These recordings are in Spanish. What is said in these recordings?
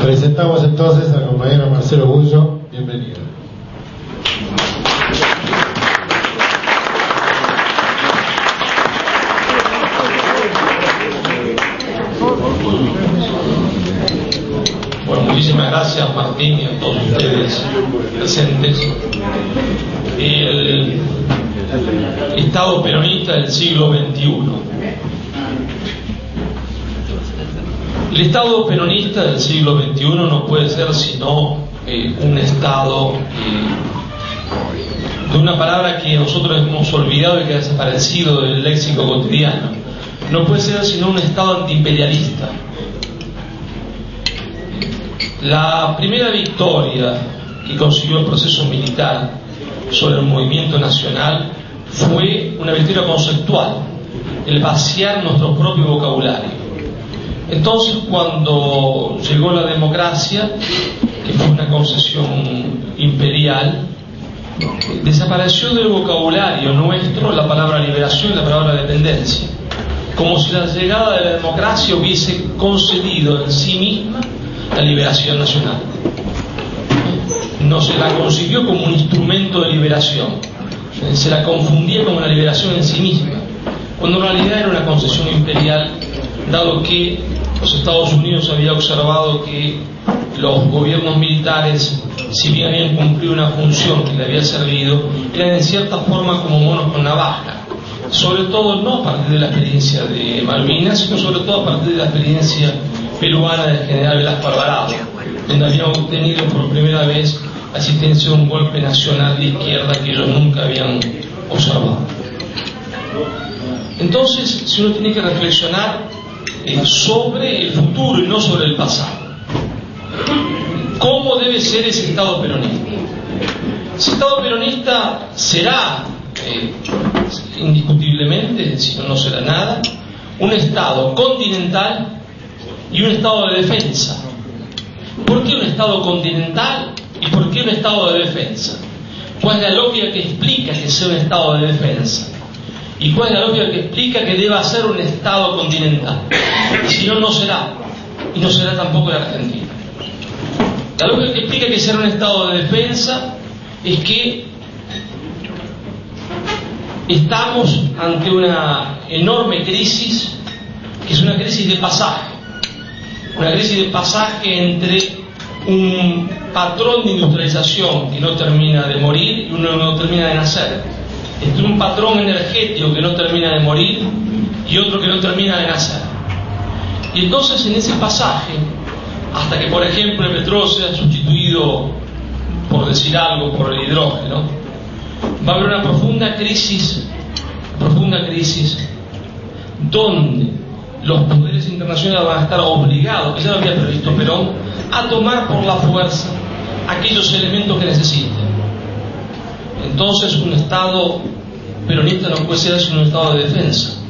Presentamos entonces al compañero Marcelo Bullo. Bienvenido. Bueno, muchísimas gracias, Martín, y a todos ustedes presentes. El Estado peronista del siglo XXI. El Estado peronista del siglo XXI no puede ser sino un Estado de una palabra que nosotros hemos olvidado y que ha desaparecido del léxico cotidiano. No puede ser sino un Estado antiimperialista. La primera victoria que consiguió el proceso militar sobre el movimiento nacional fue una victoria conceptual, el vaciar nuestro propio vocabulario. Entonces, cuando llegó la democracia, que fue una concesión imperial, desapareció del vocabulario nuestro la palabra liberación y la palabra dependencia, como si la llegada de la democracia hubiese concedido en sí misma la liberación nacional. No se la concibió como un instrumento de liberación, se la confundía como una liberación en sí misma, cuando en realidad era una concesión imperial, dado que los Estados Unidos había observado que los gobiernos militares, si bien habían cumplido una función que le había servido, eran en cierta forma como monos con navaja, sobre todo no a partir de la experiencia de Malvinas, sino sobre todo a partir de la experiencia peruana del general Velasco Alvarado, donde habían obtenido por primera vez la asistencia de un golpe nacional de izquierda que ellos nunca habían observado. Entonces, si uno tiene que reflexionar sobre el futuro y no sobre el pasado, ¿cómo debe ser ese Estado peronista? Ese Estado peronista será, indiscutiblemente, si no, no será nada, un Estado continental y un Estado de defensa. ¿Por qué un Estado continental y por qué un Estado de defensa? ¿Cuál es la lógica que explica que sea un Estado de defensa? ¿Y cuál es la lógica que explica que deba ser un Estado continental? Y si no, no será. Y no será tampoco la Argentina. La lógica que explica que sea un Estado de defensa es que estamos ante una enorme crisis, que es una crisis de pasaje. Una crisis de pasaje entre un patrón de industrialización que no termina de morir y uno no termina de nacer, entre un patrón energético que no termina de morir y otro que no termina de nacer. Y entonces en ese pasaje, hasta que por ejemplo el petróleo sea sustituido, por decir algo, por el hidrógeno, va a haber una profunda crisis donde los poderes internacionales van a estar obligados, que ya lo había previsto Perón, a tomar por la fuerza aquellos elementos que necesiten. Entonces un Estado peronista no puede ser sino un Estado de defensa,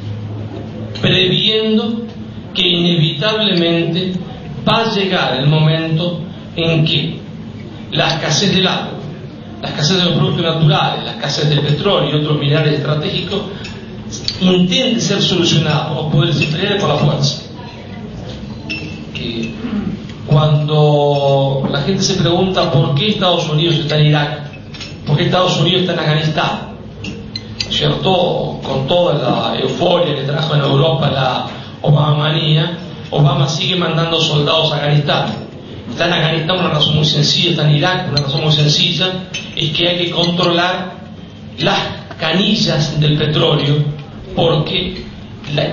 previendo que inevitablemente va a llegar el momento en que la escasez del agua, la escasez de los productos naturales, la escasez del petróleo y otros minerales estratégicos intente ser solucionada por los poderes imperiales por la fuerza. Cuando la gente se pregunta por qué Estados Unidos está en Irak, por qué Estados Unidos está en Afganistán, ¿cierto? Con toda la euforia que trajo en Europa la Obama-manía, Obama sigue mandando soldados a Afganistán. Está en Afganistán por una razón muy sencilla, está en Irak por una razón muy sencilla, es que hay que controlar las canillas del petróleo, porque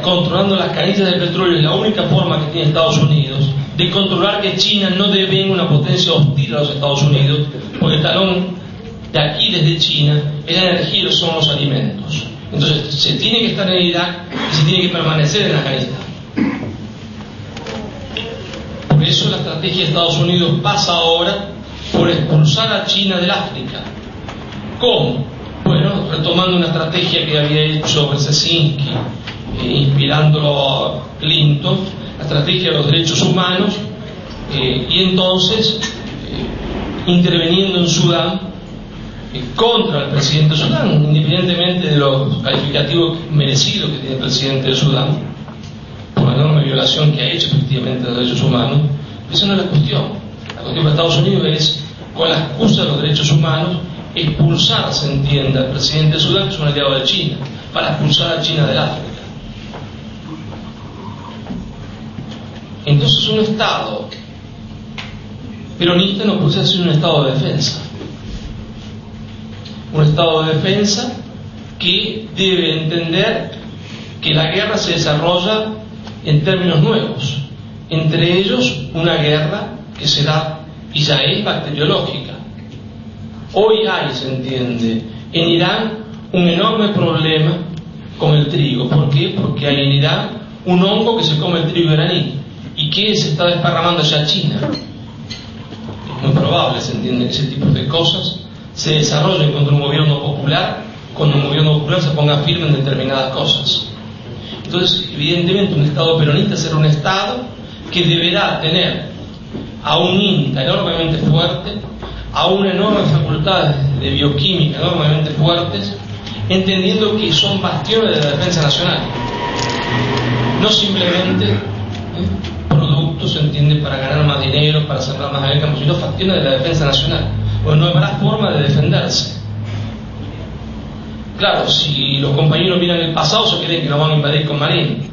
controlando las canillas del petróleo es la única forma que tiene Estados Unidos de controlar que China no devenga una potencia hostil a los Estados Unidos, porque el talón de Aquiles de China es la energía y son los alimentos. Entonces se tiene que estar en Irak y se tiene que permanecer en Afganistán. Por eso la estrategia de Estados Unidos pasa ahora por expulsar a China del África. ¿Cómo? Bueno, retomando una estrategia que había hecho Brzezinski, inspirándolo a Clinton, la estrategia de los derechos humanos, y entonces interviniendo en Sudán contra el presidente de Sudán, independientemente de los calificativos merecidos que tiene el presidente de Sudán por la enorme violación que ha hecho efectivamente de los derechos humanos, esa no es la cuestión. La cuestión para Estados Unidos es, con la excusa de los derechos humanos, expulsar, se entiende, al presidente de Sudán, que es un aliado de China, para expulsar a China del África. Entonces un Estado peronista no puede ser un Estado de defensa. Un Estado de defensa que debe entender que la guerra se desarrolla en términos nuevos, entre ellos una guerra que será y ya es bacteriológica. Hoy hay, se entiende, en Irán un enorme problema con el trigo. ¿Por qué? Porque hay en Irán un hongo que se come el trigo iraní y que se está desparramando hacia a China. Es muy probable, se entiende, que ese tipo de cosas se desarrollen contra un gobierno popular, cuando un gobierno popular se ponga firme en determinadas cosas. Entonces, evidentemente, un Estado peronista será un Estado que deberá tener a un INTA enormemente fuerte, a una enorme facultades de bioquímica enormemente fuertes, entendiendo que son bastiones de la defensa nacional, no simplemente productos, se entiende, para ganar más dinero, para sembrar más en el campo, sino bastiones de la defensa nacional, porque no habrá forma de defenderse. Claro, si los compañeros miran el pasado, se creen que nos van a invadir con marín.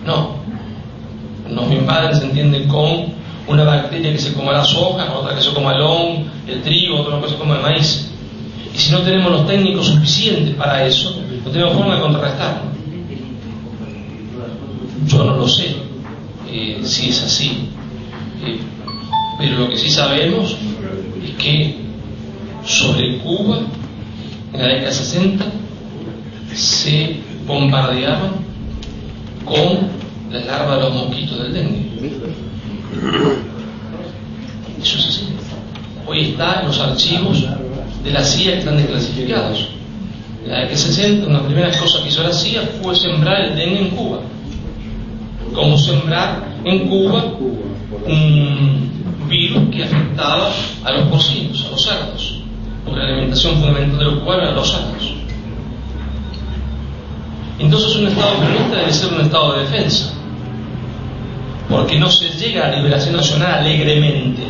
No, nos invaden, se entiende, con una bacteria que se coma la soja, otra que se coma el hongo, el trigo, otra que se coma el maíz. Y si no tenemos los técnicos suficientes para eso, no tenemos forma de contrarrestarlo. Yo no lo sé si es así, pero lo que sí sabemos es que sobre Cuba, en la década de 60, se bombardeaban con las larvas de los mosquitos del dengue. Eso es así. Hoy está en los archivos de la CIA que están desclasificados. En la década de 60, una de las primeras cosas que hizo la CIA fue sembrar el dengue en Cuba. Como sembrar en Cuba un virus que afectaba a los porcinos, a los cerdos, porque la alimentación fundamental de los cubanos era los cerdos. Entonces un Estado peronista debe ser un Estado de defensa, porque no se llega a la liberación nacional alegremente,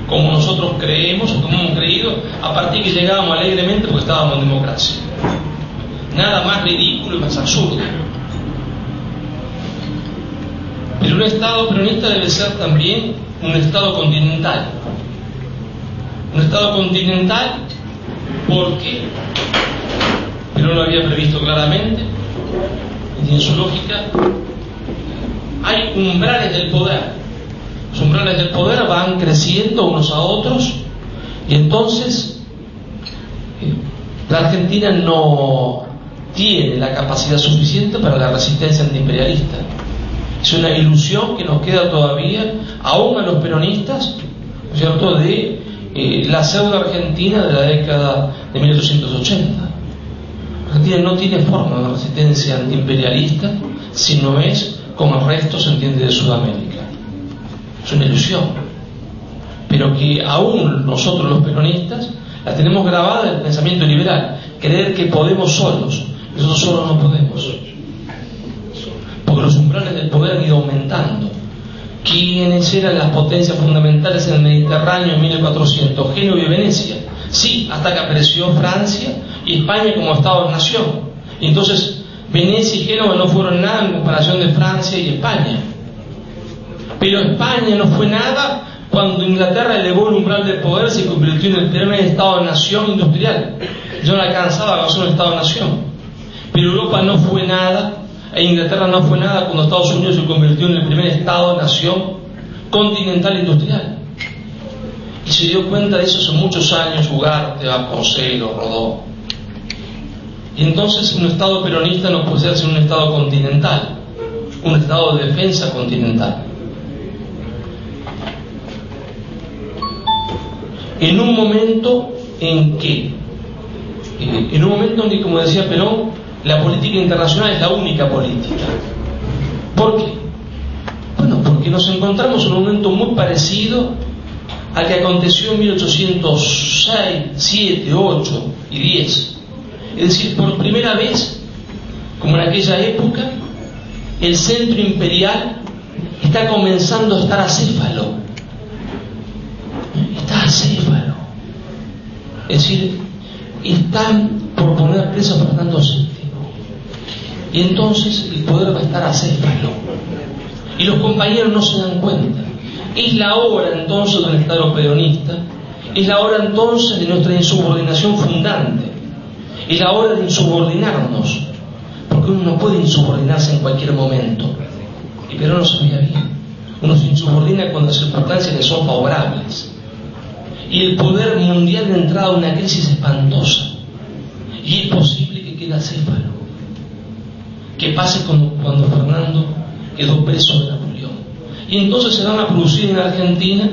como nosotros creemos o como hemos creído, a partir que llegábamos alegremente porque estábamos en democracia. Nada más ridículo y más absurdo. Pero un Estado peronista debe ser también un Estado continental. Un Estado continental porque Perón lo había previsto claramente y tiene su lógica. Hay umbrales del poder. Los umbrales del poder van creciendo unos a otros y entonces la Argentina no tiene la capacidad suficiente para la resistencia antiimperialista. Es una ilusión que nos queda todavía, aún a los peronistas, ¿no es cierto?, de la pseudo Argentina de la década de 1880. Argentina no tiene forma de resistencia antiimperialista si no es como el resto, se entiende, de Sudamérica. Es una ilusión, pero que aún nosotros los peronistas la tenemos grabada en el pensamiento liberal, creer que podemos solos. Nosotros solos no podemos, porque los umbrales del poder han ido aumentando. ¿Quiénes eran las potencias fundamentales en el Mediterráneo en 1400? Génova y Venecia. Sí, hasta que apareció Francia y España como Estado-nación. Y entonces Venecia y Génova no fueron nada en comparación de Francia y España. Pero España no fue nada cuando Inglaterra elevó el umbral del poder, se convirtió en el primer Estado-nación industrial. Ya no alcanzaba a ser un Estado-nación. Pero Europa no fue nada, e Inglaterra no fue nada cuando Estados Unidos se convirtió en el primer Estado-nación continental industrial. Y se dio cuenta de eso hace muchos años Ugarte, Vasconcelos, Rodó. Y entonces un Estado peronista no puede ser un Estado continental, un Estado de defensa continental. En un momento en que, como decía Perón, la política internacional es la única política. ¿Por qué? Bueno, porque nos encontramos en un momento muy parecido al que aconteció en 1806, 7, 8 y 10. Es decir, por primera vez, como en aquella época, el centro imperial está comenzando a estar acéfalo. Está acéfalo. Es decir, están por poner preso a Fernando VII. Y entonces el poder va a estar acéfalo. Y los compañeros no se dan cuenta. Es la hora entonces del Estado peronista, es la hora entonces de nuestra insubordinación fundante, es la hora de insubordinarnos, porque uno no puede insubordinarse en cualquier momento. Y Perón lo sabía bien. Uno se insubordina cuando las circunstancias le son favorables. Y el poder mundial ha entrado en una crisis espantosa. Y es posible que quede acéfalo. Que pase cuando Fernando quedó preso de Napoleón. Y entonces se van a producir en Argentina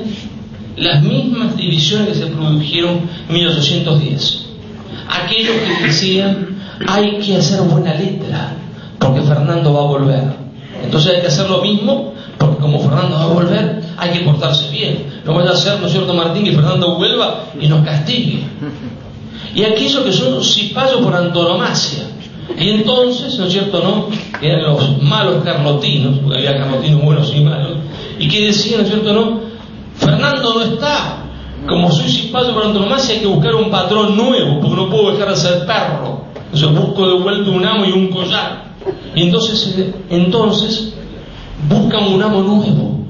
las mismas divisiones que se produjeron en 1810. Aquellos que decían, hay que hacer buena letra, porque Fernando va a volver. Entonces hay que hacer lo mismo, porque como Fernando va a volver, hay que portarse bien. No vaya a ser, ¿no es cierto, Martín, que Fernando vuelva y nos castigue? Y aquellos que son cipayos por antonomasia. Y entonces, ¿no es cierto?, ¿no?, eran los malos carlotinos, porque había carlotinos buenos y malos, y que decían, ¿no es cierto?, ¿no?, Fernando no está. Como soy cipayo por antonomasia, hay que buscar un patrón nuevo, porque no puedo dejar de ser perro. Entonces busco de vuelta un amo y un collar. Y entonces buscan un amo nuevo.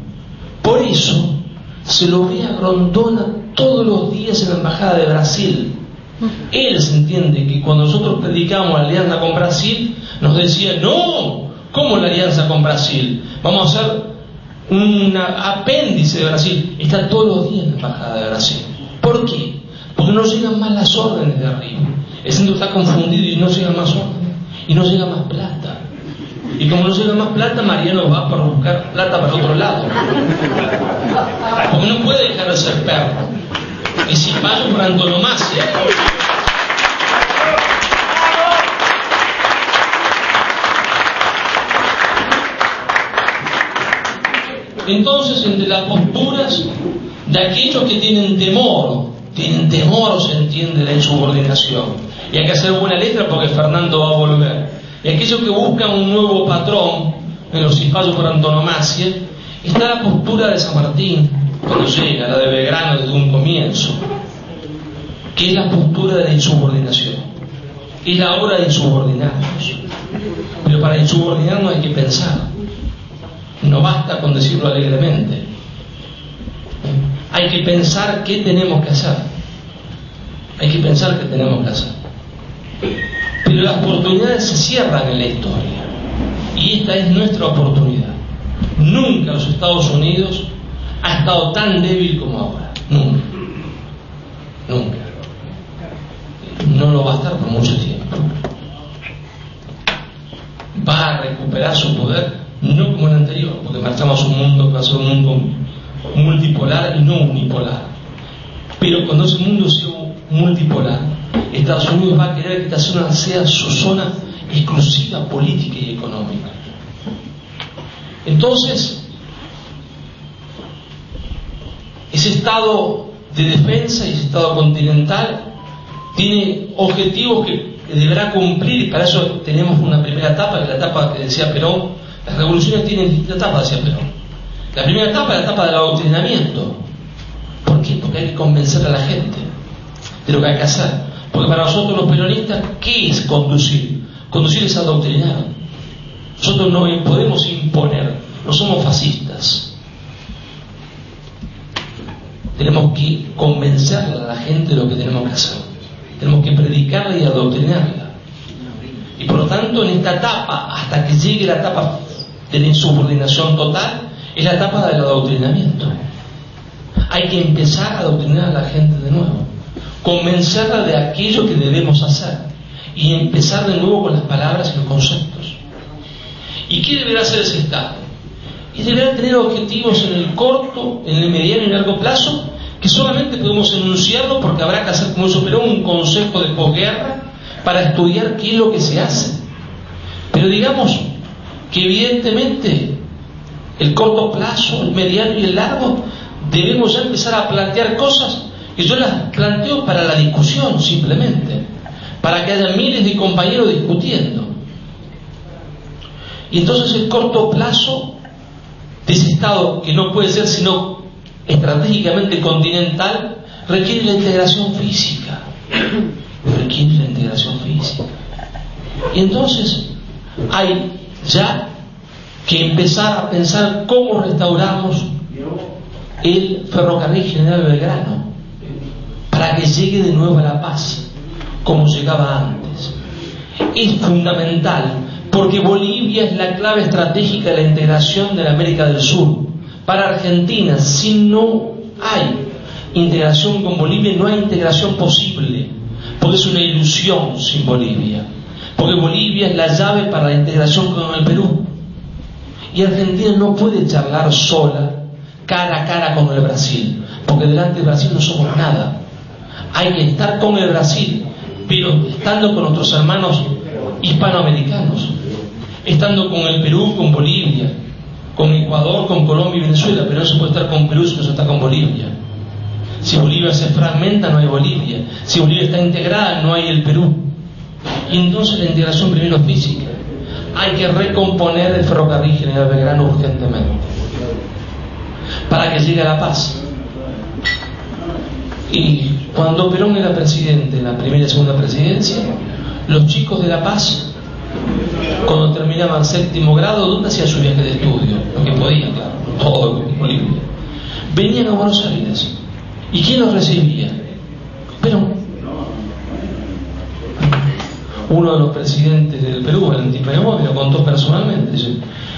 Por eso se lo ve a Grondona todos los días en la embajada de Brasil. Él se entiende que cuando nosotros predicamos la alianza con Brasil, nos decía, no, ¿cómo la alianza con Brasil? Vamos a hacer un apéndice de Brasil. Está todos los días en la embajada de Brasil. ¿Por qué? Porque no llegan más las órdenes de arriba. El centro está confundido y no llegan más órdenes. Y no llega más plata. Y como no llega más plata, Mariano va para buscar plata para otro lado. Porque no puede dejar de ser perro. Y si paso por antonomasia. Entonces, entre las posturas de aquellos que tienen temor, se entiende, la insubordinación, y hay que hacer buena letra porque Fernando va a volver, y aquellos que buscan un nuevo patrón en los cipayos por antonomasia, está la postura de San Martín, cuando llega, la de Belgrano desde un comienzo, que es la postura de la insubordinación. Es la hora de insubordinarnos. Pero para insubordinarnos hay que pensar. No basta con decirlo alegremente. Hay que pensar qué tenemos que hacer. Hay que pensar qué tenemos que hacer. Pero las oportunidades se cierran en la historia. Y esta es nuestra oportunidad. Nunca los Estados Unidos ha estado tan débil como ahora. Nunca. Nunca. No lo va a estar por mucho tiempo. Va a recuperar su poder, no como el anterior, porque marchamos a un mundo que va a ser un mundo multipolar y no unipolar. Pero cuando ese mundo sea multipolar, Estados Unidos va a querer que esta zona sea su zona exclusiva política y económica. Entonces, ese estado de defensa y ese estado continental tiene objetivos que deberá cumplir, y para eso tenemos una primera etapa, que es la etapa que decía Perón. Las revoluciones tienen distintas etapas, decía Perón. La primera etapa es la etapa del adoctrinamiento. ¿Por qué? Porque hay que convencer a la gente de lo que hay que hacer. Porque para nosotros los peronistas, ¿qué es conducir? Conducir es adoctrinar. Nosotros no podemos imponer, no somos fascistas. Tenemos que convencerle a la gente de lo que tenemos que hacer. Tenemos que predicarla y adoctrinarla. Y por lo tanto, en esta etapa, hasta que llegue la etapa de la insubordinación total, es la etapa del adoctrinamiento. Hay que empezar a adoctrinar a la gente de nuevo, convencerla de aquello que debemos hacer y empezar de nuevo con las palabras y los conceptos. ¿Y qué deberá hacer ese Estado? Y deberá tener objetivos en el corto, en el mediano y en el largo plazo, que solamente podemos enunciarlo porque habrá que hacer, como eso Perón, un consejo de posguerra para estudiar qué es lo que se hace. Pero digamos que evidentemente el corto plazo, el mediano y el largo, debemos ya empezar a plantear cosas que yo las planteo para la discusión, simplemente, para que haya miles de compañeros discutiendo. Y entonces el corto plazo de ese Estado, que no puede ser sino estratégicamente continental, requiere la integración física. Requiere la integración física. Y entonces hay ya que empezar a pensar cómo restauramos el ferrocarril General Belgrano para que llegue de nuevo a La Paz como llegaba antes. Es fundamental porque Bolivia es la clave estratégica de la integración de la América del Sur. Para Argentina, si no hay integración con Bolivia, no hay integración posible, porque es una ilusión sin Bolivia, porque Bolivia es la llave para la integración con el Perú, y Argentina no puede charlar sola, cara a cara con el Brasil, porque delante del Brasil no somos nada. Hay que estar con el Brasil, pero estando con nuestros hermanos hispanoamericanos, estando con el Perú, con Bolivia, con Ecuador, con Colombia y Venezuela, pero no se puede estar con Perú si no se está con Bolivia. Si Bolivia se fragmenta, no hay Bolivia. Si Bolivia está integrada, no hay el Perú. Y entonces la integración primero física. Hay que recomponer el ferrocarril General Belgrano urgentemente para que llegue a La Paz. Y cuando Perón era presidente en la primera y segunda presidencia, los chicos de La Paz, cuando terminaban séptimo grado, ¿dónde hacían su viaje de estudio? Porque podían, claro, todo Bolivia. Venían a Buenos Aires. ¿Y quién los recibía? Perón. Uno de los presidentes del Perú, Valentín Peña, me lo contó personalmente, dice,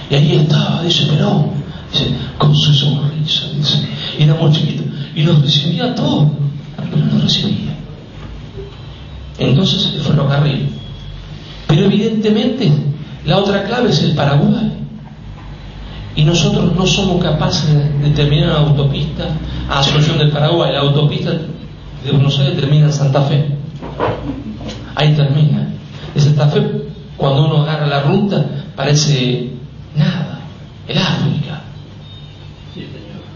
y ahí estaba, dice Perón, dice, con su sonrisa, dice, y era muy chiquito, y nos recibía todo, pero no recibía. Entonces el ferrocarril. Pero evidentemente la otra clave es el Paraguay, y nosotros no somos capaces de terminar una autopista a Asunción del Paraguay. La autopista de Buenos Aires termina en Santa Fe, ahí termina. De Santa Fe, cuando uno agarra la ruta, parece nada, el África.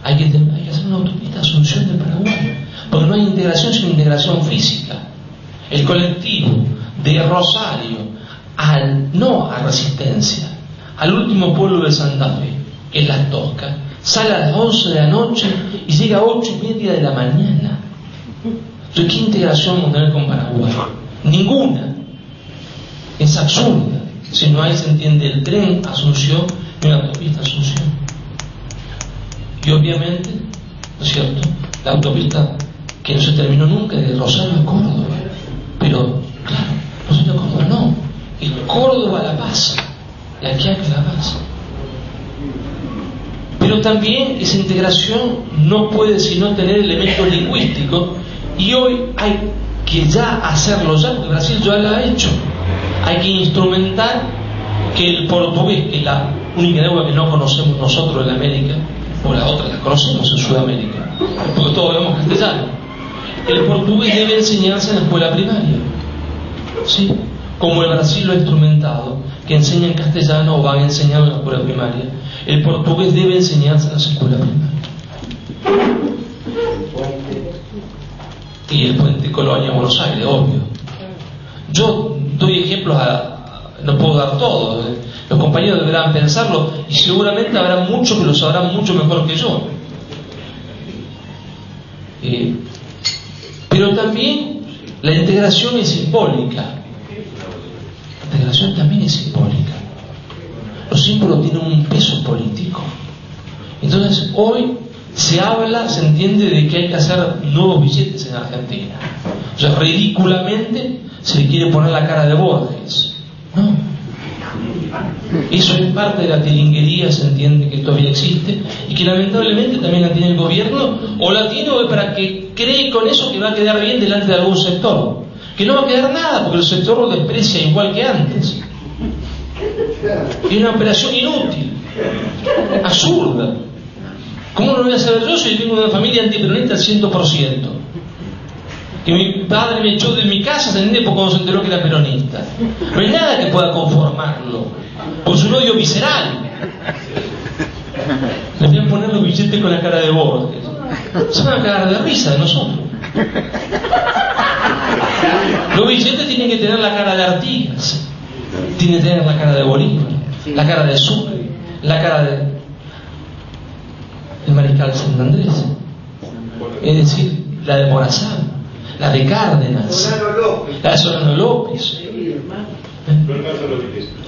Hay que hacer una autopista a Asunción del Paraguay, porque no hay integración sin integración física. El colectivo de Rosario no a Resistencia, al último pueblo de Santa Fe, que es La Tosca, sale a las 11 de la noche y llega a 8:30 de la mañana. Entonces, ¿qué integración vamos a tener con Paraguay? Ninguna. Es absurda. Si no hay, se entiende, el tren Asunción y una autopista Asunción. Y obviamente, ¿no es cierto?, la autopista que no se terminó nunca, de Rosario a Córdoba. Pero, claro, Rosario a Córdoba no. Es Córdoba a La Paz. De aquí a La Paz. Pero también esa integración no puede sino tener elementos lingüísticos, y hoy hay que ya hacerlo ya, porque Brasil ya lo ha hecho. Hay que instrumentar que el portugués, que es la única lengua que no conocemos nosotros en América, o la otra la conocemos en Sudamérica, porque todos hablamos castellano, el portugués debe enseñarse en la escuela primaria, ¿sí? Como el Brasil lo ha instrumentado, que enseñan castellano o van a enseñar en la escuela primaria. El portugués debe enseñarse en las escuelas primarias. Y el puente Colonia-Buenos Aires, obvio. Yo doy ejemplos, no puedo dar todo. Los compañeros deberán pensarlo, y seguramente habrá muchos que lo sabrán mucho mejor que yo. Pero también la integración es simbólica. La integración también es simbólica. Los símbolos tienen un peso político. Entonces hoy se habla, se entiende de que hay que hacer nuevos billetes en Argentina. O sea, ridículamente se le quiere poner la cara de Borges. No. Eso es parte de la tilinguería, se entiende, que todavía existe, y que lamentablemente también la tiene el gobierno, o la tiene para que cree con eso que va a quedar bien delante de algún sector, que no va a quedar nada porque el sector lo desprecia igual que antes. Es una operación inútil, absurda. ¿Cómo no lo voy a saber yo si tengo una familia antiperonista al 100%? Que mi padre me echó de mi casa, ¿se entiende?, porque cuando se enteró que era peronista. No hay nada que pueda conformarlo, con su odio visceral. Le voy a poner los billetes con la cara de Borges. Se van a cagar de risa de nosotros. Los billetes tienen que tener la cara de Artigas, tienen que tener la cara de Bolívar, la cara de Sucre, la cara del mariscal San Andrés, es decir, la de Morazán, la de Cárdenas, la de Solano López.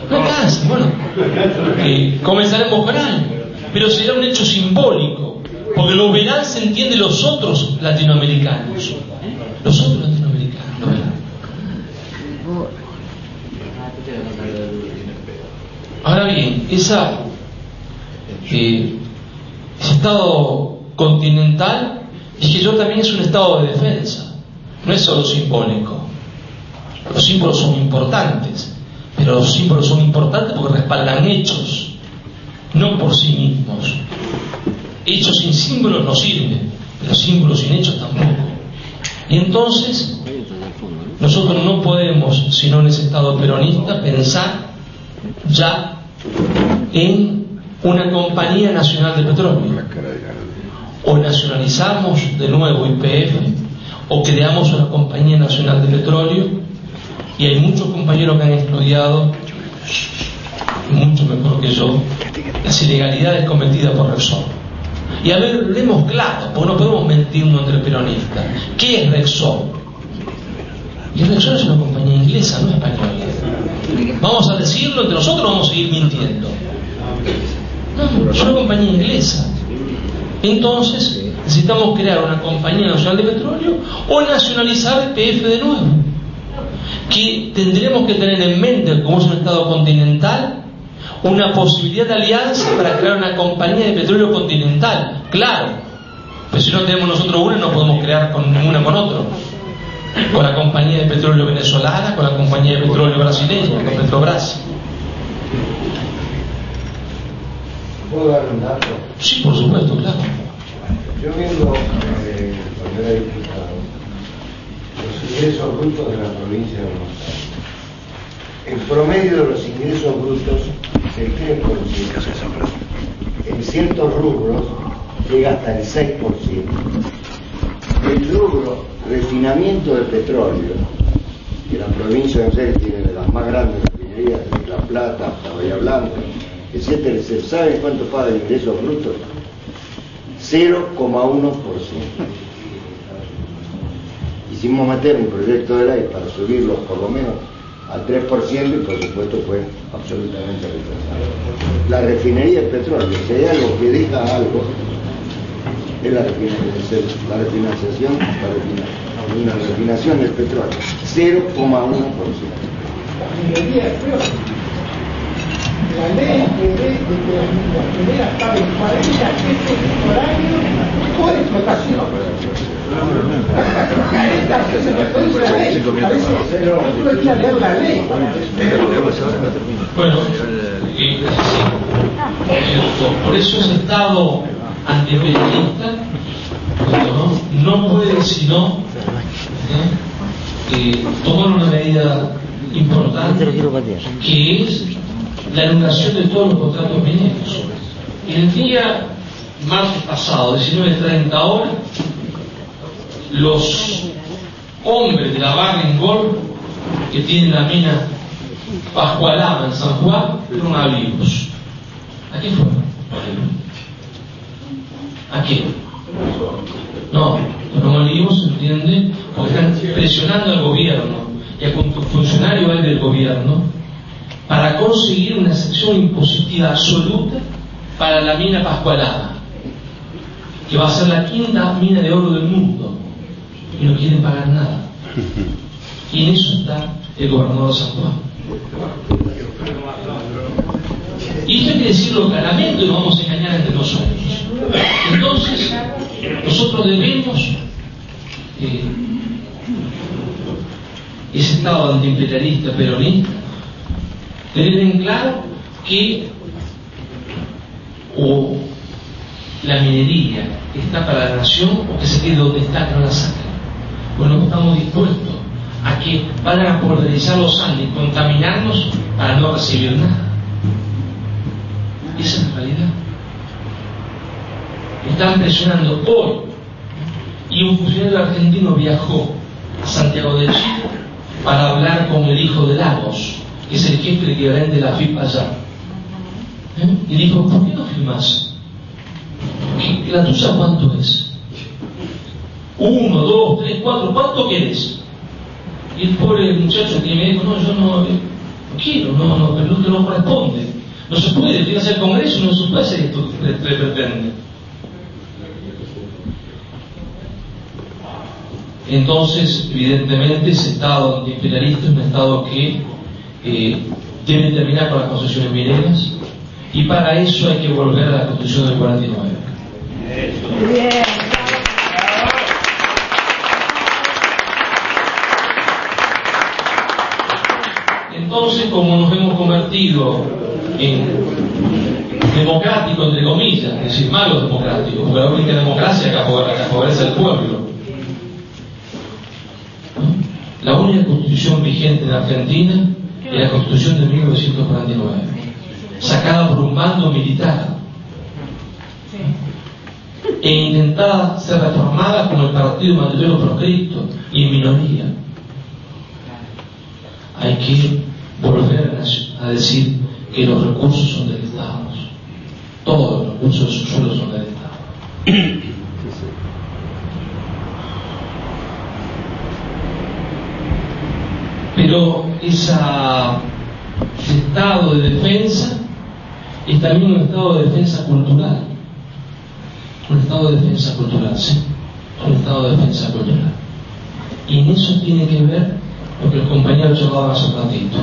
No alcanza, bueno, comenzaremos con algo, pero será un hecho simbólico, porque lo verán, se entiende, los otros latinoamericanos, lo verán. Ahora bien, ese estado continental, es que yo también es un estado de defensa, no es solo simbólico. Los símbolos son importantes, pero los símbolos son importantes porque respaldan hechos, no por sí mismos. Hechos sin símbolos no sirven, pero símbolos sin hechos tampoco. Y entonces, nosotros no podemos, sino en ese estado peronista, pensar ya en una compañía nacional de petróleo. O nacionalizamos de nuevo YPF, o creamos una compañía nacional de petróleo. Y hay muchos compañeros que han estudiado, mucho mejor que yo, las ilegalidades cometidas por Repsol. Y a ver, hablemos claro, porque no podemos mentirnos entre peronistas. ¿Qué es Repsol? Y Repsol es una compañía inglesa, no española. ¿Vamos a decirlo entre nosotros o vamos a seguir mintiendo? No, es una compañía inglesa. Entonces, necesitamos crear una compañía nacional de petróleo o nacionalizar YPF de nuevo. Que tendremos que tener en mente, como es un estado continental, una posibilidad de alianza para crear una compañía de petróleo continental, claro, pero si no tenemos nosotros una no podemos crear con ninguna con otro, con la compañía de petróleo venezolana, con la compañía de petróleo brasileña, con Petrobras. ¿Puedo dar un dato? Sí, por supuesto, claro. Yo viendo cuando era diputado los ingresos brutos de la provincia de Buenos Aires. El promedio de los ingresos brutos es el 3%. En ciertos rubros llega hasta el 6%. El rubro refinamiento de petróleo, que la provincia de Buenos Aires tiene de las más grandes refinerías, de La Plata hasta Bahía Blanca, etcétera, ¿saben cuánto paga de ingresos brutos? 0,1%. Hicimos meter un proyecto de ley para subirlos por lo menos al 3% y por supuesto fue absolutamente rechazado. La refinería de petróleo, si hay algo que deja algo, es la refinanciación, una refinación del petróleo, 0,1%. La minería es peor. La ley prevé de que las mineras paguen 40 pesos por año por explotación. 40 pesos por ley. Pero uno hay que leer la ley. Bueno, por eso ese Estado antiimperialista no puede sino tomar una medida importante, que es la anulación de todos los contratos mineros. El día martes pasado, 19:30 los hombres de la Barrick Gold, que tienen la mina Pascualama en San Juan, fueron abiertos. ¿A qué fueron? ¿A qué? No, los olivos, se entiende, porque están presionando al gobierno y a funcionarios del gobierno para conseguir una excepción impositiva absoluta para la mina Pascualama, que va a ser la quinta mina de oro del mundo, y no quieren pagar nada. Y en eso está el gobernador de San Juan. Y esto hay que decirlo claramente, no vamos a engañar entre nosotros. Entonces, nosotros debemos ese estado antiimperialista, peronista, tener en claro que o la minería está para la nación o que se quede donde está, que no la saquen. Bueno, estamos dispuestos a que vayan a polarizar los Andes y contaminarnos para no recibir nada. Esa es la realidad. Están presionando hoy, y un funcionario argentino viajó a Santiago de Chile para hablar con el hijo de Lagos, que es el jefe equivalente de la FIP allá, Y dijo, ¿por qué no firmás? ¿La tuya cuánto es? 1, 2, 3, 4, ¿cuánto querés? Y el pobre muchacho que me dijo, no, yo no quiero, pero no corresponde. No se puede, tiene que hacer el Congreso, no se puede hacer esto que pretende. Entonces, evidentemente, ese Estado antiimperialista es un Estado que debe terminar con las concesiones mineras, y para eso hay que volver a la Constitución del 49. Bien. Entonces, como nos hemos convertido en democráticos, entre comillas, es decir, malos democráticos, porque la única democracia que favorece al pueblo, la única constitución vigente en Argentina es la Constitución de 1949, sacada por un mando militar e intentada ser reformada como el partido mayoritario proscripto y en minoría. Hay que volver a decir que los recursos son del Estado. Todos los recursos de su suelo son del Estado. Pero ese estado de defensa es también un estado de defensa cultural. Un estado de defensa cultural, sí. Un estado de defensa cultural. Y en eso tiene que ver lo que los compañeros hablaban hace un ratito.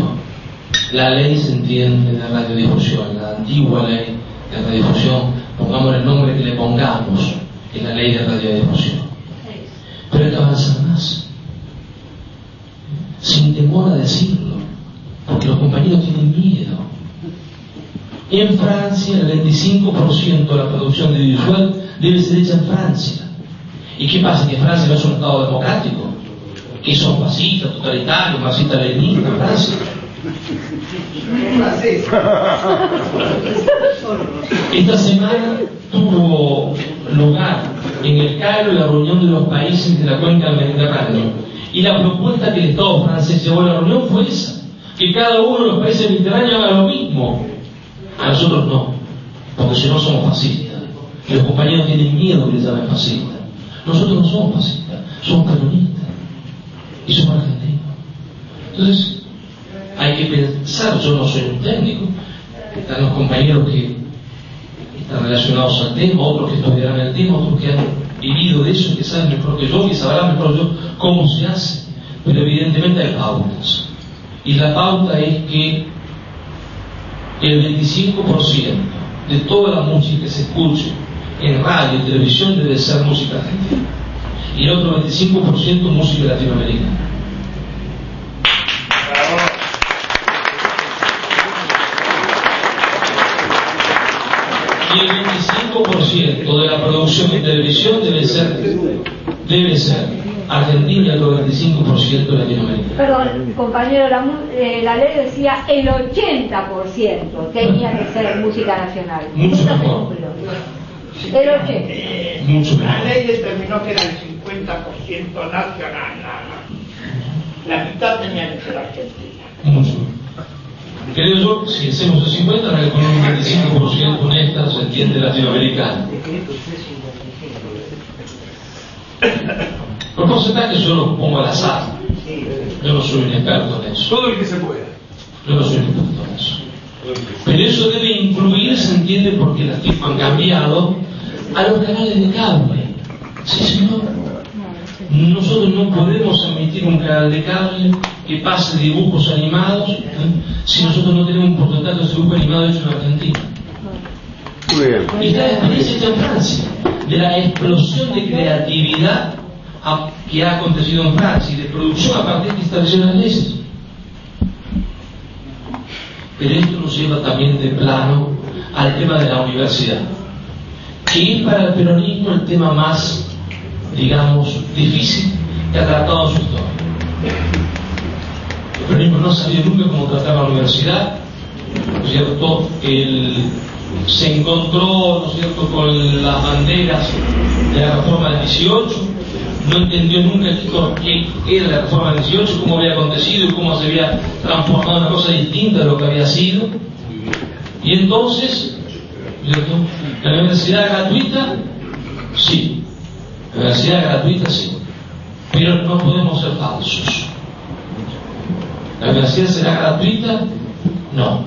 La ley se entiende de radiodifusión, la antigua ley de radiodifusión, pongamos el nombre que le pongamos, es la ley de radiodifusión. Pero hay que avanzar más, sin temor a decirlo, porque los compañeros tienen miedo. En Francia, el 25% de la producción audiovisual debe ser hecha en Francia. ¿Y qué pasa? ¿Que Francia no es un Estado democrático? ¿Que son fascistas, totalitarios, marxistas, leninistas en Francia? Esta semana tuvo lugar en el Cairo la reunión de los países de la cuenca del Mediterráneo, y la propuesta que el Estado francés llevó a la reunión fue esa, que cada uno de los países del Mediterráneo haga lo mismo. A nosotros no, porque si no somos fascistas, y los compañeros tienen miedo que les llamen fascistas. Nosotros no somos fascistas, somos peronistas y somos argentinos. Entonces hay que pensar, yo no soy un técnico, están los compañeros que están relacionados al tema, otros que estudiarán el tema, otros que han vivido de eso, que saben mejor que yo, que sabrán mejor yo cómo se hace, pero evidentemente hay pautas, y la pauta es que el 25% de toda la música que se escuche en radio y televisión debe ser música argentina, y el otro 25% música latinoamericana. Y el 25% de la producción en televisión debe ser argentina y el otro 25% latinoamericana. Perdón, compañero, la ley decía el 80% tenía que ser música nacional. Mucho mejor. El 80%. Mucho mejor. La ley determinó que era el 50% nacional. La mitad tenía que ser argentina. Mucho. Creo yo, si hacemos el 50, ahora con un 25% honesta se entiende latinoamericano. Los porcentajes yo los pongo al azar. Yo no soy un experto en eso. Todo el que se pueda. Yo no soy un experto en eso. Pero eso debe incluir, se entiende, porque las tipos han cambiado, a los canales de cable. Sí, señor. Nosotros no podemos emitir un canal de cable que pase dibujos animados si nosotros no tenemos un porcentaje de dibujos animados hecho en Argentina. Muy bien. Y está la experiencia hecha en Francia, de la explosión de creatividad que ha acontecido en Francia y de producción a partir de instalaciones leyes. Pero esto nos lleva también de plano al tema de la universidad, que es para el peronismo el tema más, digamos, difícil que ha tratado en su historia. El peronismo no sabía nunca cómo tratar la universidad, ¿no es cierto? Se encontró, ¿no es cierto?, con las banderas de la reforma del 18, no entendió nunca qué era la reforma del 18, cómo había acontecido y cómo se había transformado en una cosa distinta de lo que había sido, Y entonces, ¿la universidad gratuita? Sí. La universidad gratuita sí. Pero no podemos ser falsos. ¿La universidad será gratuita? No.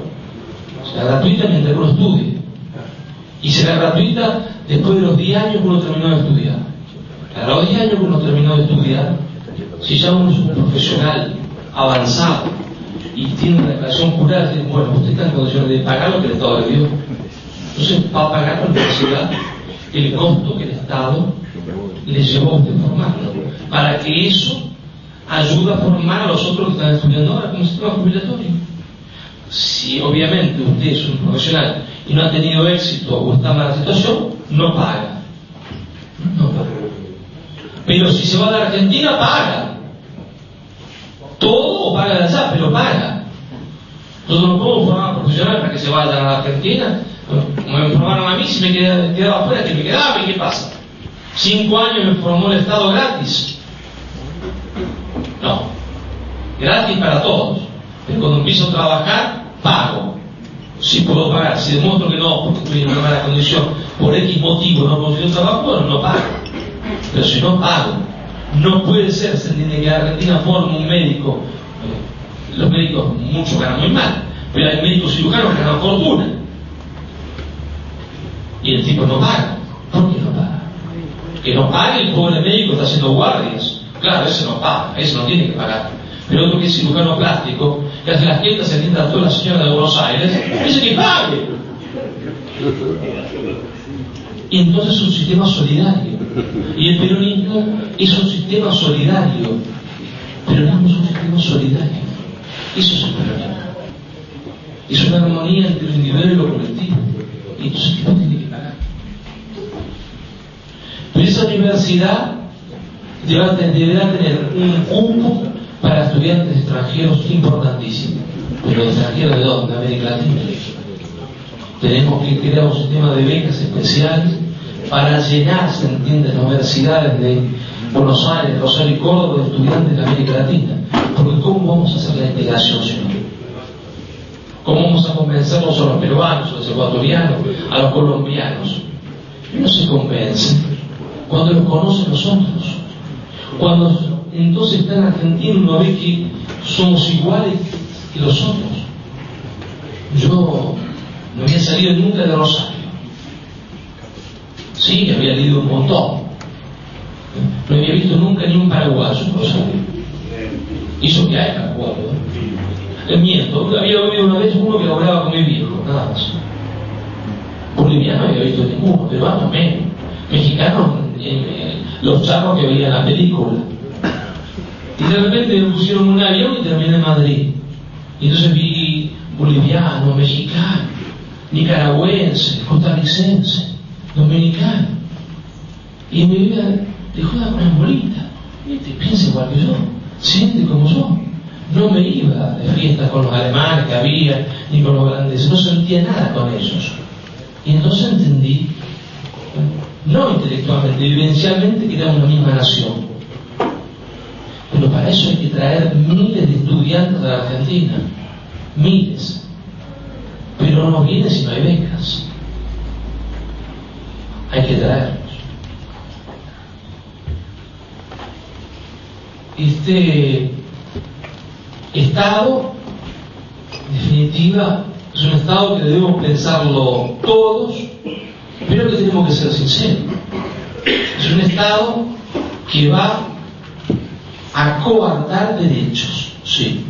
Será gratuita mientras uno estudie. Y será gratuita después de los 10 años que uno terminó de estudiar. A los 10 años que uno terminó de estudiar, si ya uno es un profesional avanzado y tiene una declaración jurada, dice, bueno, usted está en condiciones de pagar lo que el Estado le dio. Entonces va a pagar a la universidad el costo que el Estado le llevó a usted formarlo, para que eso ayude a formar a los otros que están estudiando ahora como sistema jubilatorio. Si obviamente usted es un profesional y no ha tenido éxito o está en mala situación, no paga. No paga. Pero si se va a la Argentina, paga. Todo o paga de allá, pero paga. Nosotros no podemos formar profesionales para que se vayan a la Argentina. Como me formaron a mí, si me quedaba afuera, que me quedaba, ¿y qué pasa? 5 años me formó el Estado gratis. No. Gratis para todos. Pero cuando empiezo a trabajar, pago. Si puedo pagar. Si demuestro que no, porque estoy en una mala condición, por X motivo no consigo trabajo, bueno, no pago. Pero si no pago, no puede ser, se entiende que la Argentina forma un médico. Los médicos, muchos ganan muy mal, pero hay médicos cirujanos que ganan fortuna. Y el tipo no paga. ¿Por qué no paga? Que no pague, el pobre médico está haciendo guardias. Claro, ese no paga, ese no tiene que pagar. Pero otro que es cirujano plástico, que hace las tiendas, se atiende a todas las señoras de Buenos Aires, dice que pague. Y entonces es un sistema solidario. Y el peronismo es un sistema solidario. El peronismo es un sistema solidario. Eso es el peronismo. Es una armonía entre lo individual y lo colectivo. Y entonces el tipo tiene que pagar. Pero esa universidad deberá tener un cupo para estudiantes extranjeros importantísimo. Pero extranjeros ¿de dónde? De América Latina. Tenemos que crear un sistema de becas especiales para llenar, se entiende, las universidades de Buenos Aires, Rosario y Córdoba de estudiantes de América Latina. Porque ¿cómo vamos a hacer la integración, señor? ¿Cómo vamos a convencerlos a los peruanos, a los ecuatorianos, a los colombianos? No se convencen cuando los conocen los otros. Cuando entonces está en Argentina uno ve que somos iguales que los otros. Yo no había salido nunca de Rosario. Sí, había leído un montón. No había visto nunca ni un paraguayo en Rosario. Y eso que hay paraguayo. Miento, había oído una vez uno que hablaba con mi viejo, nada más. Boliviano no había visto ninguno, peruano menos. Mexicano, los charros que veían la película. Y de repente me pusieron un avión y terminé en Madrid. Y entonces vi boliviano, mexicano, nicaragüense, costarricense, dominicano. Y mi vida dejó de poner bolita. Piensa igual que yo, siente como yo. No me iba de fiesta con los alemanes que había, ni con los grandes, no sentía nada con ellos. Y entonces entendí, no intelectualmente, vivencialmente, que éramos una misma nación. Pero para eso hay que traer miles de estudiantes a la Argentina, miles. Pero no viene si no hay becas. Hay que traerlos. Este Estado, en definitiva, es un Estado que debemos pensarlo todos, pero que tenemos que ser sinceros. Es un Estado que va a coartar derechos, sí.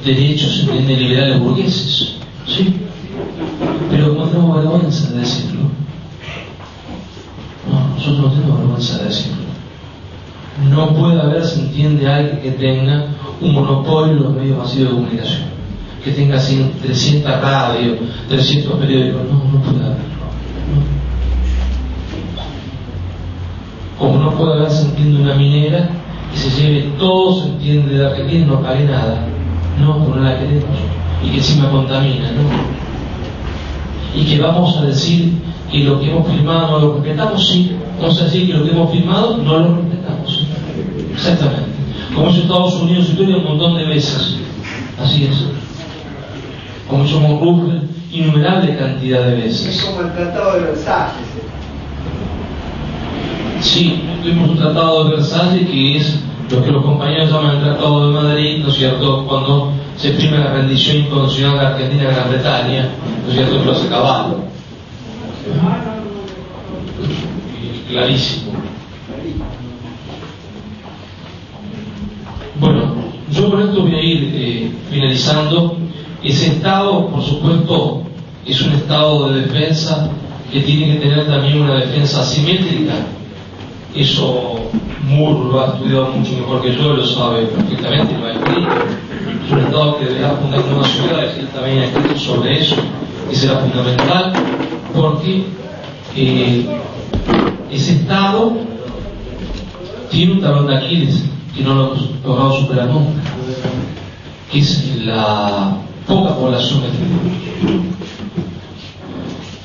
Derechos de liberales burgueses, sí. Pero no tenemos vergüenza de decirlo. No, nosotros no tenemos vergüenza de decirlo. No puede haber, se entiende, alguien que tenga un monopolio en los medios masivos de comunicación, que tenga 300 radios, 300 periódicos. No puede haberlo. Como no puede haber, se entiende, una minera que se lleve todo, se entiende, de Argentina y no pague nada. No, pero no la queremos. Y que encima contamina, ¿no? Y que vamos a decir que lo que hemos firmado no lo respetamos, sí. Vamos a decir que lo que hemos firmado no lo respetamos. Exactamente. Como hizo Estados Unidos y todo un montón de veces. Así es. como hizo Monroe innumerable cantidad de veces. Es como el Tratado de Versalles. Sí, tuvimos un Tratado de Versalles que es lo que los compañeros llaman el Tratado de Madrid, ¿no es cierto?, cuando se exprime la rendición incondicional de Argentina a Gran Bretaña, ¿no es cierto?, que lo hace Caballo. Clarísimo. Bueno, yo con esto voy a ir finalizando. Ese Estado, por supuesto, es un Estado de defensa que tiene que tener también una defensa asimétrica. Eso Moore lo ha estudiado mucho mejor que yo, lo sabe perfectamente, lo ha escrito. Es un Estado que deberá fundar nuevas ciudades, él también ha escrito sobre eso, que será fundamental, porque ese Estado tiene un talón de Aquiles que no lo hemos logrado superar nunca, que es la poca población de Perú.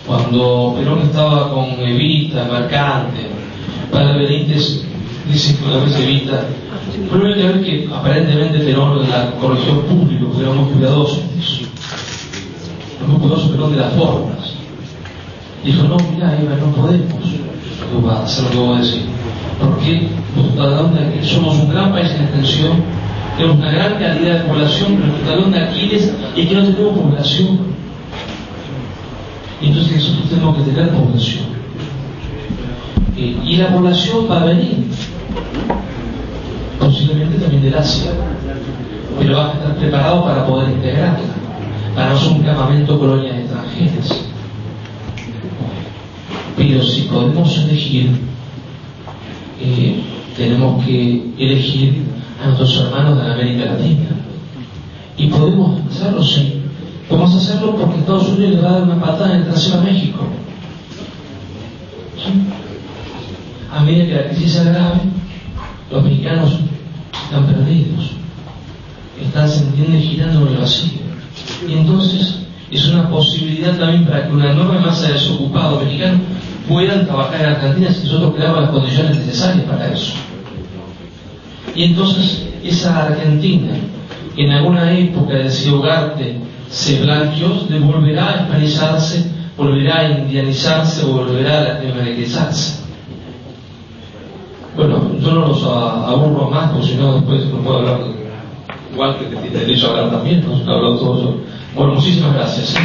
Cuando Perón estaba con Evita, Mercante, Padre Benítez dice que una vez Evita, pero hay que ver que aparentemente Perón la corrigió público, porque era muy cuidadoso en eso. Muy cuidadoso Perón de las formas. Dijo, no, mira Eva, no podemos hacer lo que voy a decir, porque somos un gran país en extensión, tenemos una gran cantidad de población, pero nuestro talón de Aquiles es que no tenemos población. Y entonces nosotros tenemos que tener población. Y la población va a venir, posiblemente también del Asia, pero va a estar preparado para poder integrarla, para no ser un campamento de colonias extranjeras. Pero si podemos elegir, tenemos que elegir a nuestros hermanos de la América Latina. Y podemos hacerlo, sí. Podemos hacerlo porque Estados Unidos le va a dar una patada en el trasero a México. ¿Sí? A medida que la crisis se agrave, los mexicanos están perdidos. Están, se entiende, girando en el vacío. Y entonces es una posibilidad también para que una enorme masa de desocupados mexicanos puedan trabajar en Argentina si nosotros creamos las condiciones necesarias para eso. Y entonces esa Argentina, que en alguna época, decía Ugarte, se blanqueó, volverá a hispanizarse, volverá a indianizarse, volverá a latinoamericanizarse. Bueno, yo no los aburro más, porque si no después no puedo hablar igual que tiene derecho a hablar también, no he hablado todo yo. Bueno, muchísimas gracias.